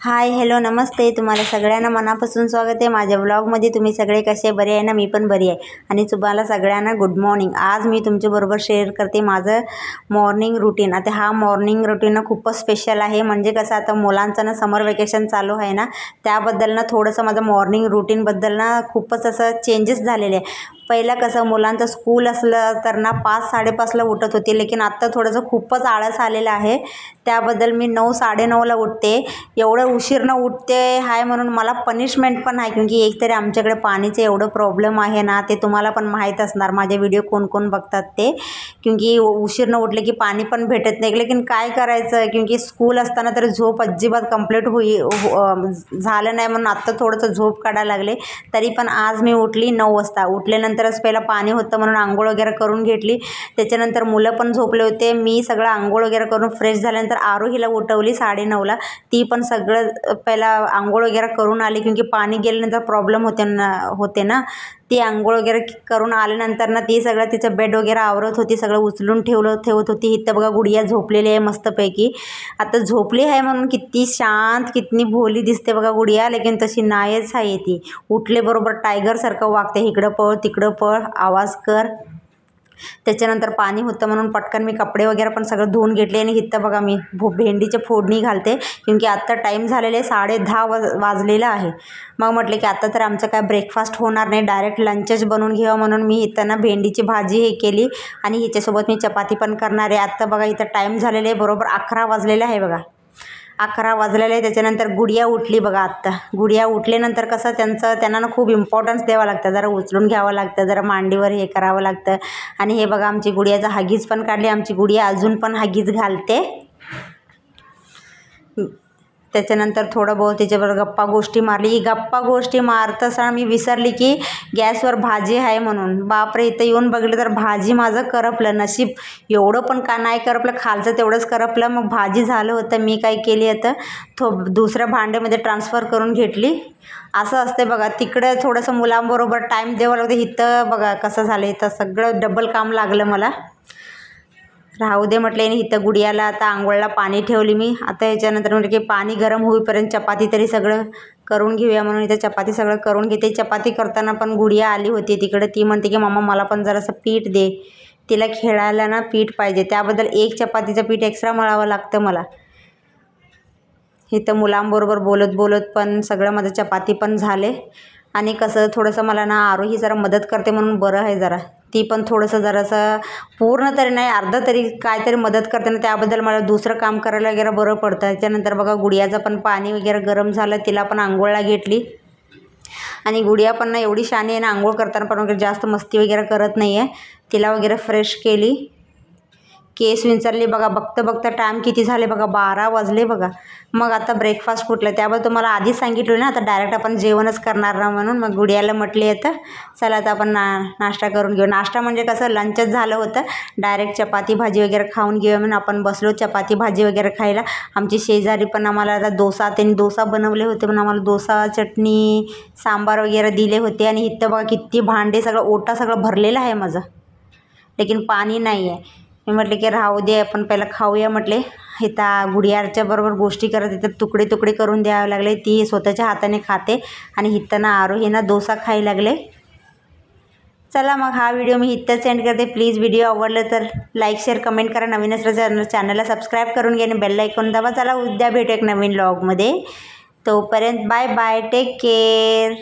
Hi hello नमस्ते, तुम्हाला सगळ्यांना मनापासून स्वागत आहे माझ्या ब्लॉगमध्ये। तुम्ही सगळे कसे बरे आहे ना? मी पण बरी आहे आणि तुम्हाला सगळ्यांना गुड मॉर्निंग। आज मी तुमच्याबरोबर शेअर करते माझं मॉर्निंग रूटीन। आता हा मॉर्निंग रूटीन खूपच स्पेशल आहे। म्हणजे कसं आता मुलांचं ना समर वेकेशन चालू आहे ना, त्याबद्दल ना थोडंसं माझं मॉर्निंग रूटीनबद्दल ना खूपच असं चेंजेस झालेले आहे। पहिलं कसं मुलांचं स्कूल असलं तर ना 5-5:30ला उठत होते, लेकिन आत्ता थोडंसं खूपच आळस आलेलं आहे। त्याबद्दल मी 9-9:30ला उठते। एवढं उशीरनं उठते आहे म्हणून मला पनिशमेंट पण आहे, कारण की एकतरी आमच्याकडे पाणीचं एवढं प्रॉब्लेम आहे ना, ते तुम्हाला पण माहीत असणार, माझे व्हिडिओ कोण कोण बघतात ते। कारण की उशीरनं उठले की पाणी पण भेटत नाही, लेकिन काय करायचं, कारण की स्कूल असताना तर झोप अजिबात कंप्लीट झालं नाही म्हणून आत्ता थोडंसं झोप काढायला लागले। तरी पण आज मी उठली 9 वाजता। उठल्यानंतरच पहिला पाणी होतं म्हणून आंघोळ वगैरे करून घेतली। त्याच्यानंतर मुलं पण झोपले होते, मी सगळं आंघोळ वगैरे करून फ्रेश झाल्यानंतर आरोहीला उठवली 9:30ला। ती पण सगळं पहिला आंघोळ वगैरे करून आली, कारण की पाणी गेल्यानंतर प्रॉब्लेम होते ना। ती आंघोळ वगैरे करून आल्यानंतर ना ती सगळं तिचं बेड वगैरे आवरत होती, सगळं उचलून ठेवत होती। इथं बघा गुडिया झोपलेली आहे मस्तपैकी। आता झोपली आहे म्हणून किती शांत किती भोली दिसते बघा गुडिया, लेकिन तशी नाहीच आहे ती। उठले बरोबर टायगरसारखं वागते, इकडं पळ तिकडं पळ, आवाज कर। त्याच्यानंतर पाणी होतं म्हणून पटकन मी कपडे वगैरे पण सगळं धुवून घेतले आणि इथं बघा मी भेंडीचे फोडणी घालते, कारण की आत्ता टाईम झालेले 10:30 वाजलेला आहे। मग म्हटले की आता तर आमचं काय ब्रेकफास्ट होणार नाही, डायरेक्ट लंचच बनवून घ्यावं, म्हणून मी इथं ना भेंडीची भाजी हे केली आणि हिच्यासोबत मी चपाती पण करणार आहे। आत्ता बघा इथं टाईम झालेले बरोबर 11 वाजलेले आहे बघा, 11 वाजलेले आहे। त्याच्यानंतर गुडिया उठली बघा। आत्ता गुडिया उठल्यानंतर कसं त्यांना ना खूप इम्पॉर्टन्स द्यावं लागतं, जरा उचलून घ्यावं लागतं, जरा मांडीवर हे करावं लागतं। आणि हे बघा आमची गुडियाचा हगीज पण काढली, आमची गुडिया अजून पण हगीज घालते। त्याच्यानंतर थोडं बहुत त्याच्याबरोबर गप्पा गोष्टी मारली। गप्पा गोष्टी मारताना मी विसरली की गॅसवर भाजी आहे म्हणून। बापरे, इथं येऊन बघितलं तर भाजी माझं करपलं। नशीब एवढं पण का नाही करपलं, खालचं तेवढंच करपलं। मग भाजी झालं होतं, मी काय केली आता दुसऱ्या भांड्यामध्ये ट्रान्सफर करून घेतली। असं असते बघा, तिकडं थोडंसं मुलांबरोबर टाईम द्यावं लागतं, इथं बघा कसं झालं, इथं सगळं डबल काम लागलं मला। राहू दे म्हटले आणि इथं गुडियाला आता आंघोळला पाणी ठेवली मी। आता याच्यानंतर म्हटलं की पाणी गरम होईपर्यंत चपाती तरी सगळं करून घेऊया, म्हणून इथं चपाती सगळं करून घेते। चपाती करताना पण गुडिया आली होती तिकडं, ती म्हणते की मम्मा मला पण जरासं पीठ दे, तिला खेळायला ना पीठ पाहिजे, त्याबद्दल एक चपातीचं पीठ एक्स्ट्रा मळावं लागतं मला। इथं मुलांबरोबर बोलत बोलत पण सगळं माझं चपाती पण झाले। आणि कसं थोडंसं मला ना आरोही जरा मदत करते म्हणून बरं आहे, जरा ती पण थोडंसं जरासं पूर्ण तरी नाही अर्धा तरी काहीतरी मदत करते ना, त्याबद्दल मला दुसरं काम करायला वगैरे बरं पडतं। त्याच्यानंतर बघा गुडियाचं पण पाणी वगैरे गरम झालं, तिला पण आंघोळला घेतली। आणि गुडिया पण ना एवढी शानी आहे ना, आंघोळ करताना पण वगैरे जास्त मस्ती वगैरे करत नाही आहे। तिला वगैरे फ्रेश केली, केस विंचरले बघा। बघता टाईम किती झाले बघा, 12 वाजले बघा। मग आता ब्रेकफास्ट कुठलं, त्याबद्दल तुम्हाला आधीच सांगितलं ना, आता डायरेक्ट आपण जेवणच करणार ना, म्हणून मग गुडियाला म्हटले आता चला आता आपण नाश्ता करून घेऊ। नाश्ता म्हणजे कसं लंचच झालं होतं, डायरेक्ट चपाती भाजी वगैरे खाऊन घेऊया म्हणून आपण बसलो चपाती भाजी वगैरे खायला। आमची शेजारी पण आम्हाला आता त्यांनी डोसा बनवले होते म्हणून आम्हाला डोसा चटणी सांबार वगैरे दिले होते। आणि इथं बघा किती भांडे, सगळं ओटा सगळं भरलेलं आहे माझं, लेकिन पाणी नाही आहे। मी म्हटले की राहू दे, आपण पहिला खाऊया म्हटले। इथं गुडियाच्या बरोबर गोष्टी करत इथं तुकडे तुकडे करून द्यावे लागले, ती स्वतःच्या हाताने खाते आणि इथं ना आरोहीनं डोसा खायला लागले। चला मग हा व्हिडिओ मी इथंच सेंड करते। प्लीज व्हिडिओ आवडलं तर लाईक शेअर कमेंट करा, नवीन असल्याचं चॅनलला सबस्क्राईब करून घ्या आणि बेल आयकॉन दाबा। चला उद्या भेटू एक नवीन व्लॉगमध्ये, तोपर्यंत बाय बाय, टेक केअर।